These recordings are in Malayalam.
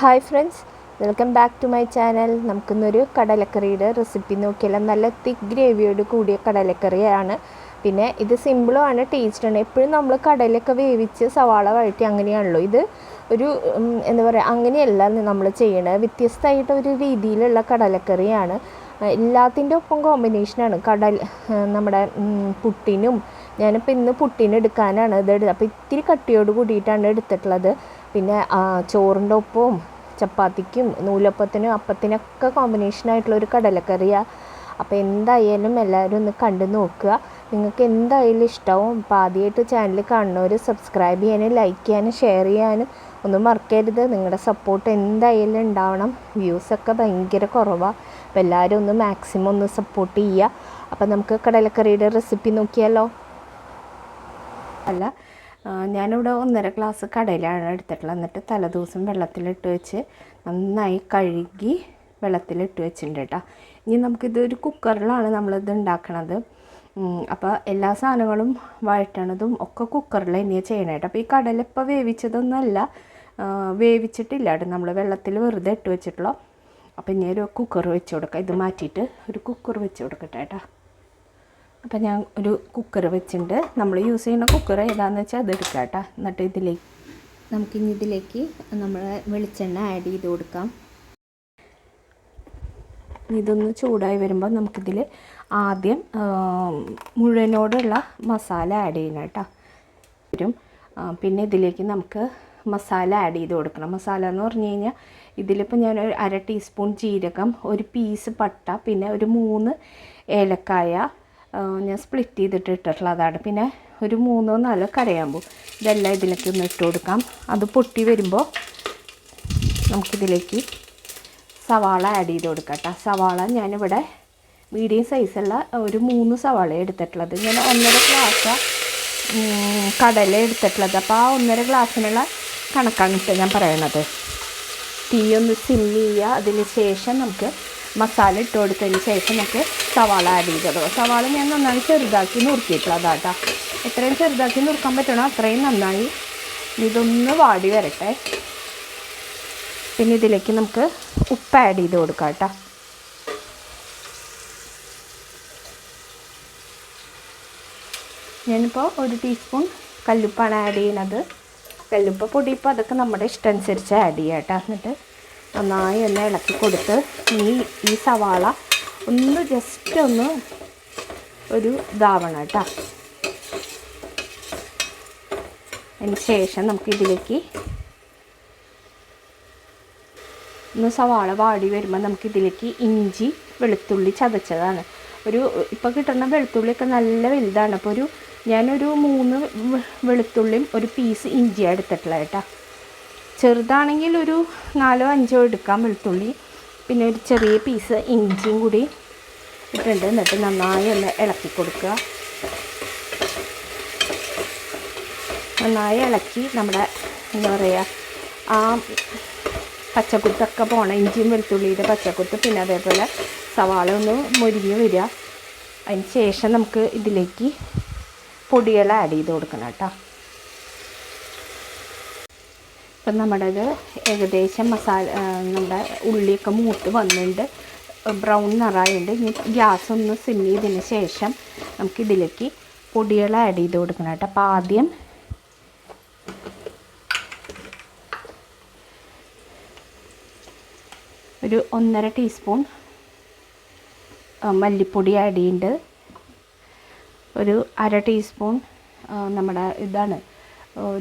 Hi friends, welcome back to my channel. നമുക്കിന്നൊരു കടലക്കറിയുടെ റെസിപ്പി നോക്കിയാൽ നല്ല തിക്ക് ഗ്രേവിയോട് കൂടിയ കടലക്കറിയാണ്. പിന്നെ ഇത് സിമ്പിളുമാണ്, ടേസ്റ്റാണ്. എപ്പോഴും നമ്മൾ കടലൊക്കെ വേവിച്ച് സവാള വഴറ്റി അങ്ങനെയാണല്ലോ. ഇത് ഒരു എന്താ പറയുക, അങ്ങനെയല്ല നമ്മൾ ചെയ്യണത്. വ്യത്യസ്തമായിട്ട് ഒരു രീതിയിലുള്ള കടലക്കറിയാണ്. എല്ലാത്തിൻ്റെ ഒപ്പം കോമ്പിനേഷനാണ്. നമ്മുടെ പുട്ടിനും, ഞാനിപ്പോൾ ഇന്ന് പുട്ടിന് എടുക്കാനാണ് ഇത് എടുത്തത്. അപ്പോൾ ഇത്തിരി കട്ടിയോട് കൂടിയിട്ടാണ് എടുത്തിട്ടുള്ളത്. പിന്നെ ചോറിൻ്റെ ഒപ്പവും ചപ്പാത്തിക്കും നൂലപ്പത്തിനും അപ്പത്തിനൊക്കെ കോമ്പിനേഷനായിട്ടുള്ളൊരു കടലക്കറിയാണ്. അപ്പോൾ എന്തായാലും എല്ലാവരും ഒന്ന് കണ്ടു നോക്കുക. നിങ്ങൾക്ക് എന്തായാലും ഇഷ്ടമാവും. അപ്പോൾ ആദ്യമായിട്ട് ചാനൽ കാണുന്നവർ സബ്സ്ക്രൈബ് ചെയ്യാനും ലൈക്ക് ചെയ്യാനും ഷെയർ ചെയ്യാനും ഒന്നും മറക്കരുത്. നിങ്ങളുടെ സപ്പോർട്ട് എന്തായാലും ഉണ്ടാവണം. വ്യൂസൊക്കെ ഭയങ്കര കുറവാണ്. അപ്പോൾ എല്ലാവരും ഒന്ന് മാക്സിമം ഒന്ന് സപ്പോർട്ട് ചെയ്യുക. അപ്പോൾ നമുക്ക് കടലക്കറിയുടെ റെസിപ്പി നോക്കിയാലോ. ഞാനിവിടെ 1.5 ഗ്ലാസ് കടലയാണ് എടുത്തിട്ടുള്ളത്. എന്നിട്ട് തലേദിവസം വെള്ളത്തിലിട്ട് വെച്ച് നന്നായി കഴുകി വെള്ളത്തിലിട്ട് വെച്ചിട്ടുണ്ട് കേട്ടോ. ഇനി നമുക്കിതൊരു കുക്കറിലാണ് നമ്മളിത് ഉണ്ടാക്കണത്. അപ്പോൾ എല്ലാ സാധനങ്ങളും വഴറ്റണതും ഒക്കെ കുക്കറിൽ തന്നെയാണ് ചെയ്യണം കേട്ടോ. അപ്പോൾ ഈ കടല ഇപ്പോൾ വേവിച്ചതൊന്നുമല്ല, വേവിച്ചിട്ടില്ല കേട്ടോ, നമ്മൾ വെള്ളത്തിൽ വെറുതെ ഇട്ട് വെച്ചിട്ടുള്ളൂ. അപ്പോൾ ഇനി ഒരു കുക്കർ വെച്ച് കൊടുക്കാം. ഇത് മാറ്റിയിട്ട് ഒരു കുക്കർ വെച്ച് കൊടുക്കട്ടെ കേട്ടോ. അപ്പോൾ ഞാൻ ഒരു കുക്കർ വെച്ചിട്ടുണ്ട്. നമ്മൾ യൂസ് ചെയ്യുന്ന കുക്കർ ഏതാണെന്ന് വെച്ചാൽ അതെടുക്കാം കേട്ടോ. എന്നിട്ട് നമുക്കിതിലേക്ക് നമ്മൾ വെളിച്ചെണ്ണ ആഡ് ചെയ്ത് കൊടുക്കാം. ഇതൊന്ന് ചൂടായി വരുമ്പോൾ നമുക്കിതിൽ ആദ്യം മുഴുവനോടുള്ള മസാല ആഡ് ചെയ്യണം കേട്ടോ. പിന്നെ ഇതിലേക്ക് നമുക്ക് മസാല ആഡ് ചെയ്ത് കൊടുക്കണം. മസാല എന്ന് പറഞ്ഞു കഴിഞ്ഞാൽ ഇതിലിപ്പോൾ ഞാൻ ഒരു 1/2 ടീസ്പൂൺ ജീരകം, ഒരു പീസ് പട്ട, പിന്നെ ഒരു 3 ഏലക്കായ ഞാൻ സ്പ്ലിറ്റ് ചെയ്തിട്ട് ഇട്ടിട്ടുള്ളതാണ്. പിന്നെ ഒരു 3-4 കരയാമ്പൂ. ഇതെല്ലാം ഇതിലേക്ക് ഒന്ന് ഇട്ട് കൊടുക്കാം. അത് പൊട്ടി വരുമ്പോൾ നമുക്കിതിലേക്ക് സവാള ആഡ് ചെയ്ത് കൊടുക്കാം കേട്ടോ. സവാള ഞാനിവിടെ മീഡിയം സൈസുള്ള ഒരു 3 സവാള എടുത്തിട്ടുള്ളത്. ഞാൻ 1.5 ഗ്ലാസ് കടല എടുത്തിട്ടുള്ളത്. അപ്പോൾ ആ 1.5 ഗ്ലാസ്സിനുള്ള കണക്കാണ് ഞാൻ പറയണത്. തീ ഒന്ന് സിം ചെയ്യുക. അതിന് ശേഷം നമുക്ക് മസാല ഇട്ട് കൊടുത്തതിന് ശേഷം നമുക്ക് സവാള ആഡ് ചെയ്ത് കൊടുക്കുക. സവാള ഞാൻ നന്നായി ചെറുതാക്കി നുറുക്കിയിട്ടുള്ളതാണ് കേട്ടോ. എത്രയും ചെറുതാക്കി നുറുക്കാൻ പറ്റണോ അത്രയും നന്നായി. ഇതൊന്ന് വാടി വരട്ടെ. പിന്നെ ഇതിലേക്ക് നമുക്ക് ഉപ്പ് ആഡ് ചെയ്ത് കൊടുക്കാം കേട്ടോ. ഞാനിപ്പോൾ 1 ടീസ്പൂൺ കല്ലുപ്പാണ് ആഡ് ചെയ്യണത്. കല്ലുപ്പ് പൊടി ഇപ്പോൾ അതൊക്കെ നമ്മുടെ ഇഷ്ടമനുസരിച്ച് ആഡ് ചെയ്യാം കേട്ടോ. എന്നിട്ട് നന്നായി ഒന്ന് ഇളക്കി കൊടുത്ത് ഈ സവാള ഒന്ന് ജസ്റ്റ് ഒന്ന് ഒരു ഇതാവണം കേട്ടോ. അതിന് ശേഷം നമുക്കിതിലേക്ക് ഒന്ന് സവാള വാടി വരുമ്പോൾ നമുക്കിതിലേക്ക് ഇഞ്ചി വെളുത്തുള്ളി ചതച്ചതാണ്. ഇപ്പോൾ കിട്ടുന്ന വെളുത്തുള്ളിയൊക്കെ നല്ല വലുതാണ്. അപ്പോൾ ഞാനൊരു 3 വെളുത്തുള്ളിയും ഒരു പീസ് ഇഞ്ചിയാണ് എടുത്തിട്ടുള്ളത് കേട്ടോ. ചെറുതാണെങ്കിൽ ഒരു 4-5 എടുക്കാം വെളുത്തുള്ളി. പിന്നെ ഒരു ചെറിയ പീസ് ഇഞ്ചിയും കൂടി ഇട്ടിട്ടുണ്ട്. എന്നിട്ട് നന്നായി ഒന്ന് ഇളക്കി കൊടുക്കുക. നന്നായി ഇളക്കി നമ്മുടെ എന്താ പറയുക, ആ പച്ചക്കുത്തൊക്കെ പോകണം. ഇഞ്ചിയും വെളുത്തുള്ളിയുടെ പച്ചക്കുത്ത്. പിന്നെ അതേപോലെ സവാള ഒന്ന് മൊരിഞ്ഞ് വരിക. അതിന് ശേഷം നമുക്ക് ഇതിലേക്ക് പൊടികൾ ആഡ് ചെയ്ത് കൊടുക്കണം കേട്ടോ. ഇപ്പം നമ്മുടേത് ഏകദേശം നമ്മുടെ ഉള്ളിയൊക്കെ മൂത്ത് വന്നിട്ടുണ്ട്, ബ്രൗൺ നിറായുണ്ട്. ഇനി ഗ്യാസ് ഒന്ന് സിം ചെയ്തതിന് ശേഷം നമുക്കിതിലേക്ക് പൊടികൾ ആഡ് ചെയ്ത് കൊടുക്കണം കേട്ടോ. അപ്പോൾ ആദ്യം ഒരു 1.5 ടീസ്പൂൺ മല്ലിപ്പൊടി ആഡ് ചെയ്യുന്നുണ്ട്. ഒരു 1/2 ടീസ്പൂൺ നമ്മുടെ ഇതാണ്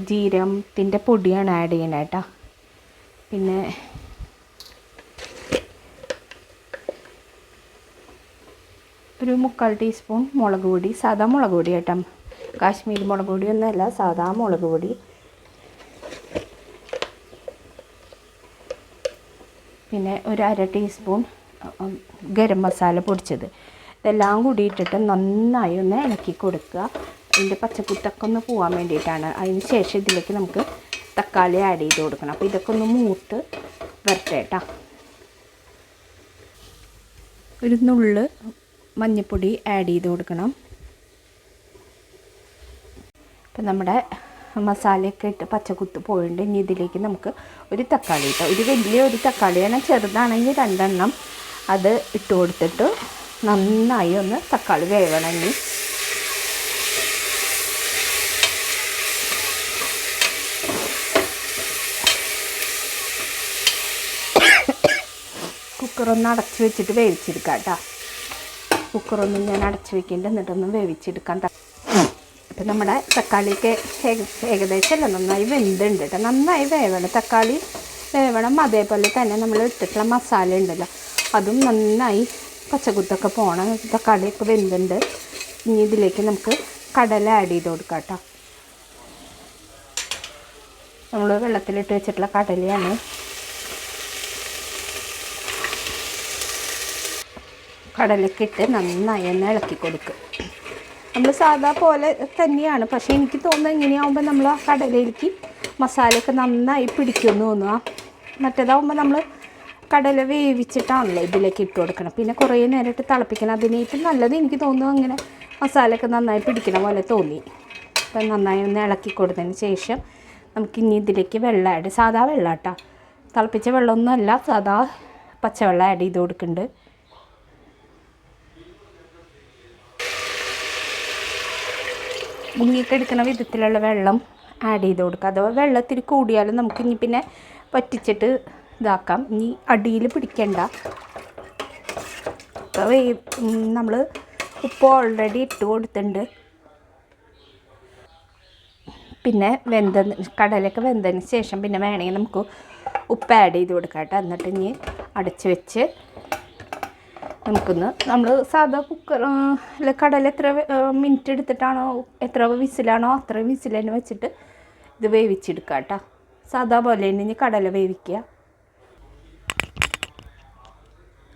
ജീരകത്തിൻ്റെ പൊടിയാണ് ആഡ് ചെയ്യുന്നത് കേട്ടോ. പിന്നെ ഒരു 3/4 ടീസ്പൂൺ മുളക് പൊടി, സാദാ മുളക് പൊടി കേട്ടോ. കാശ്മീരി മുളക് പൊടിയൊന്നുമല്ല, സാദാ മുളക് പൊടി. പിന്നെ ഒരു 1/2 ടീസ്പൂൺ ഗരം മസാല പൊടിച്ചത്. ഇതെല്ലാം കൂടി ഇട്ടിട്ട് നന്നായി ഒന്ന് ഇളക്കി കൊടുക്കുക. ഇതിൻ്റെ പച്ചക്കുത്തൊക്കെ ഒന്ന് പോകാൻ വേണ്ടിയിട്ടാണ്. അതിന് ശേഷം ഇതിലേക്ക് നമുക്ക് തക്കാളി ആഡ് ചെയ്ത് കൊടുക്കണം. അപ്പോൾ ഇതൊക്കെ ഒന്ന് മൂത്ത് വരട്ടെ കേട്ടോ. ഒരു നുള്ള് മഞ്ഞൾപ്പൊടി ആഡ് ചെയ്ത് കൊടുക്കണം. അപ്പം നമ്മുടെ മസാലയൊക്കെ ഇട്ട് പച്ചക്കുത്ത് പോയിട്ടുണ്ട്. ഇനി ഇതിലേക്ക് നമുക്ക് ഒരു തക്കാളി ഇട്ടോ, ഒരു വലിയൊരു തക്കാളിയാണ്, ചെറുതാണെങ്കിൽ 2 എണ്ണം അത് ഇട്ട് കൊടുത്തിട്ട് നന്നായി ഒന്ന് തക്കാളി വേവണമെങ്കിൽ കുക്കറൊന്ന് അടച്ച് വെച്ചിട്ട് വേവിച്ചെടുക്കാം കേട്ടോ. കുക്കറൊന്നും ഞാൻ അടച്ച് വെക്കേണ്ട, എന്നിട്ടൊന്ന് വേവിച്ചെടുക്കാം. അപ്പം നമ്മുടെ തക്കാളിയൊക്കെ ഏകദേശം നന്നായി വെന്തുണ്ട് കേട്ടോ. നന്നായി വേവണം, തക്കാളി വേവണം. അതേപോലെ തന്നെ നമ്മൾ ഇട്ടിട്ടുള്ള മസാല ഉണ്ടല്ലോ അതും നന്നായി പച്ചക്കുത്തൊക്കെ പോകണം. തക്കാളിയൊക്കെ വെന്തുണ്ട്. ഇനി ഇതിലേക്ക് നമുക്ക് കടല ആഡ് ചെയ്ത് കൊടുക്കാം കേട്ടോ. നമ്മൾ വെള്ളത്തിലിട്ട് വെച്ചിട്ടുള്ള കടലയാണ്. കടലൊക്കെ ഇട്ട് നന്നായി ഒന്ന് ഇളക്കി കൊടുക്കുക. നമ്മൾ സാധാ പോലെ തന്നെയാണ്, പക്ഷേ എനിക്ക് തോന്നുന്നത് ഇങ്ങനെയാകുമ്പോൾ നമ്മൾ ആ കടലയിലേക്ക് മസാലയൊക്കെ നന്നായി പിടിക്കുമെന്ന് തോന്നുക. മറ്റേതാകുമ്പോൾ നമ്മൾ കടല വേവിച്ചിട്ടാണല്ലോ ഇതിലേക്ക് ഇട്ട് കൊടുക്കണം, പിന്നെ കുറേ നേരമായിട്ട് തിളപ്പിക്കണം. അതിനായിട്ട് നല്ലത് എനിക്ക് തോന്നുന്നു അങ്ങനെ മസാലയൊക്കെ നന്നായി പിടിക്കണ പോലെ തോന്നി. അപ്പം നന്നായി ഒന്ന് ഇളക്കി കൊടുത്തതിന് ശേഷം നമുക്കിനി ഇതിലേക്ക് വെള്ളം ആഡ്, സാധാ വെള്ളം കേട്ടോ, തിളപ്പിച്ച വെള്ളമൊന്നുമല്ല, സാധാ പച്ചവെള്ളം ആഡ് ചെയ്ത് കൊടുക്കുന്നുണ്ട്. മുങ്ങിയൊക്കെ എടുക്കുന്ന വിധത്തിലുള്ള വെള്ളം ആഡ് ചെയ്ത് കൊടുക്കുക. അഥവാ വെള്ളത്തിൽ കൂടിയാലും നമുക്ക് ഇനി പിന്നെ വറ്റിച്ചിട്ട് ഇതാക്കാം. ഇനി അടിയിൽ പിടിക്കണ്ട. നമ്മൾ ഉപ്പ് ഓൾറെഡി ഇട്ട് കൊടുത്തിട്ടുണ്ട്. പിന്നെ കടലൊക്കെ വെന്തതിന് ശേഷം പിന്നെ വേണമെങ്കിൽ നമുക്ക് ഉപ്പ് ആഡ് ചെയ്ത് കൊടുക്കാം കേട്ടോ. എന്നിട്ട് ഇനി അടച്ച് വെച്ച് നമ്മൾ സാധാ കുക്കർ കടല എത്ര മിനിറ്റ് എടുത്തിട്ടാണോ, എത്ര വിസിലാണോ അത്രയും വിസിൽ തന്നെ വെച്ചിട്ട് ഇത് വേവിച്ചെടുക്കുക കേട്ടോ. സാധാ പോലെ തന്നെ ഇനി കടല വേവിക്കുക.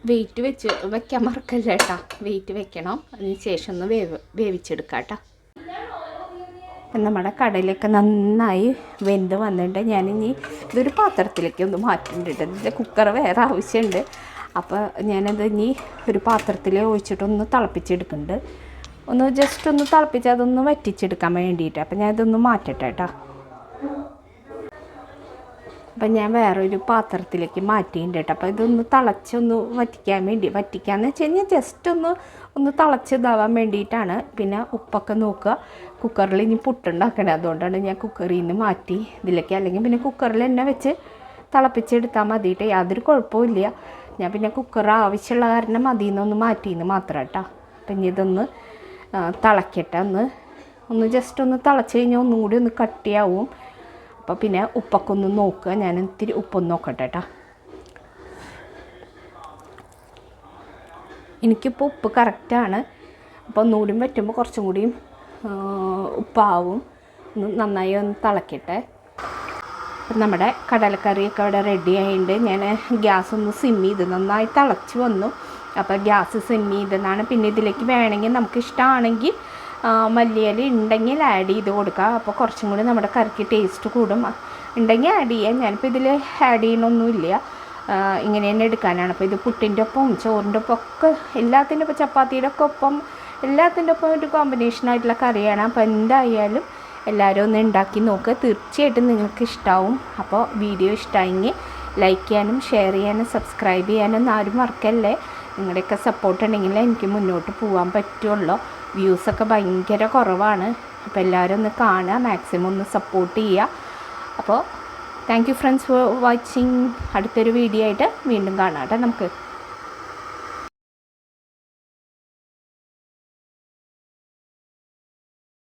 വെയിറ്റ് വെക്കാൻ മറക്കല്ല കേട്ടോ, വെയിറ്റ് വെക്കണം. അതിന് ശേഷം ഒന്ന് വേവിച്ചെടുക്കുക കേട്ടോ. നമ്മുടെ കടലയൊക്കെ നന്നായി വെന്ത് വന്നിട്ടുണ്ട്. ഞാനിനി ഇതൊരു പാത്രത്തിലേക്ക് ഒന്ന് മാറ്റുന്നുണ്ട്. ഇതിൻ്റെ കുക്കർ വേറെ ആവശ്യമുണ്ട്. അപ്പോൾ ഞാനത് ഇനി ഒരു പാത്രത്തിൽ ഒഴിച്ചിട്ടൊന്ന് തിളപ്പിച്ചെടുക്കുന്നുണ്ട്. ഒന്ന് ജസ്റ്റ് ഒന്ന് തിളപ്പിച്ച് അതൊന്ന് വറ്റിച്ചെടുക്കാൻ വേണ്ടിയിട്ട്. അപ്പോൾ ഞാൻ ഇതൊന്ന് മാറ്റട്ടെ കേട്ടോ. അപ്പം ഞാൻ വേറൊരു പാത്രത്തിലേക്ക് മാറ്റിയിട്ടുണ്ട് കേട്ടോ. അപ്പോൾ ഇതൊന്ന് തിളച്ചൊന്ന് വറ്റിക്കാമെന്ന് വെച്ച് കഴിഞ്ഞാൽ ജസ്റ്റ് ഒന്ന് തിളച്ച് ഇതാവാൻ വേണ്ടിയിട്ടാണ്. പിന്നെ ഉപ്പൊക്കെ നോക്കുക. കുക്കറിൽ ഇനി പുട്ടുണ്ടാക്കണേ, അതുകൊണ്ടാണ് ഞാൻ കുക്കറിൽ നിന്ന് മാറ്റി ഇതിലേക്ക്. അല്ലെങ്കിൽ പിന്നെ കുക്കറിൽ തന്നെ വെച്ച് തിളപ്പിച്ചെടുത്താൽ മതിയിട്ട്, യാതൊരു കുഴപ്പമില്ല. ഞാൻ പിന്നെ കുക്കർ ആവശ്യമുള്ള കാരണം അതിൽ നിന്നൊന്ന് മാറ്റിയെന്ന് മാത്രം കേട്ടോ. അപ്പം ഇനി ഇതൊന്ന് തിളക്കട്ടെ. ഒന്ന് ജസ്റ്റ് ഒന്ന് തിളച്ച് കഴിഞ്ഞാൽ ഒന്നും കൂടി ഒന്ന് കട്ടിയാവും. അപ്പോൾ പിന്നെ ഉപ്പൊക്കെ ഒന്ന് നോക്കുക. ഞാൻ ഇത്തിരി ഉപ്പൊന്ന് നോക്കട്ടെ കേട്ടോ. എനിക്കിപ്പോൾ ഉപ്പ് കറക്റ്റാണ്. അപ്പോൾ ഒന്നുകൂടി പറ്റുമ്പോൾ കുറച്ചും കൂടിയും ഉപ്പാവും. നന്നായി ഒന്ന് തിളക്കട്ടെ. അപ്പം നമ്മുടെ കടലക്കറിയൊക്കെ അവിടെ റെഡി ആയിട്ടുണ്ട്. ഞാൻ ഗ്യാസ് ഒന്ന് സിം ചെയ്ത് നന്നായി തിളച്ച് വന്നു. അപ്പോൾ ഗ്യാസ് സിം ചെയ്തെന്നാണ്. പിന്നെ ഇതിലേക്ക് വേണമെങ്കിൽ നമുക്ക് ഇഷ്ടമാണെങ്കിൽ മല്ലിയില ഉണ്ടെങ്കിൽ ആഡ് ചെയ്ത് കൊടുക്കുക. അപ്പോൾ കുറച്ചും കൂടി നമ്മുടെ കറിക്ക് ടേസ്റ്റ് കൂടും. ഉണ്ടെങ്കിൽ ആഡ് ചെയ്യാം. ഞാനിപ്പോൾ ഇതിൽ ആഡ് ചെയ്യണമൊന്നുമില്ല, ഇങ്ങനെ തന്നെ എടുക്കാനാണ്. അപ്പോൾ ഇത് പുട്ടിൻ്റെ ഒപ്പം ചോറിൻ്റെ ഒപ്പം ഒക്കെ എല്ലാത്തിൻ്റെ ഒപ്പം ചപ്പാത്തിയുടെ ഒക്കെ ഒപ്പം എല്ലാത്തിൻ്റെ ഒപ്പം ഒരു കോമ്പിനേഷനായിട്ടുള്ള കറിയാണ്. അപ്പോൾ എന്തായാലും എല്ലാവരും ഒന്ന് ഉണ്ടാക്കി നോക്കുക. തീർച്ചയായിട്ടും നിങ്ങൾക്ക് ഇഷ്ടമാവും. അപ്പോൾ വീഡിയോ ഇഷ്ടമായെങ്കിൽ ലൈക്ക് ചെയ്യാനും ഷെയർ ചെയ്യാനും സബ്സ്ക്രൈബ് ചെയ്യാനും ആരും മറക്കല്ലേ. നിങ്ങളുടെയൊക്കെ സപ്പോർട്ട് ഉണ്ടെങ്കിൽ എനിക്ക് മുന്നോട്ട് പോകാൻ പറ്റുള്ളൂ. വ്യൂസൊക്കെ ഭയങ്കര കുറവാണ്. അപ്പോൾ എല്ലാവരും ഒന്ന് കാണുക, മാക്സിമം ഒന്ന് സപ്പോർട്ട് ചെയ്യുക. അപ്പോൾ thank you friends for watching. അടുത്തൊരു വീഡിയോ ആയിട്ട് വീണ്ടും കാണാം കേട്ടോ നമുക്ക്.